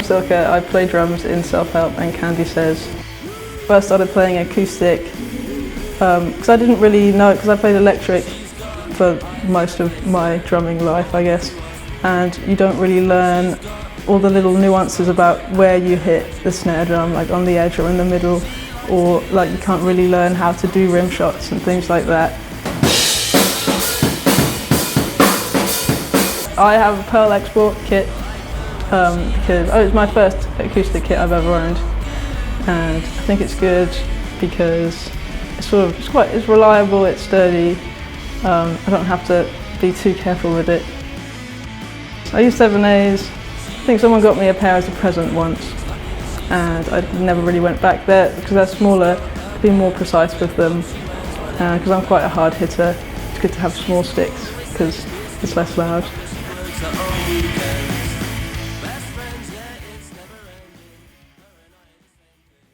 Silke. I play drums in Self-Help and Candy Says. First started playing acoustic because I didn't really know, because I played electric for most of my drumming life, I guess, and you don't really learn all the little nuances about where you hit the snare drum, like on the edge or in the middle, or like you can't really learn how to do rim shots and things like that. I have a Pearl export kit because it's my first acoustic kit I've ever owned, and I think it's good because it's reliable, it's sturdy. I don't have to be too careful with it. I use 7As. I think someone got me a pair as a present once, and I never really went back there because they're smaller, to be more precise with them. Because I'm quite a hard hitter, it's good to have small sticks because it's less loud.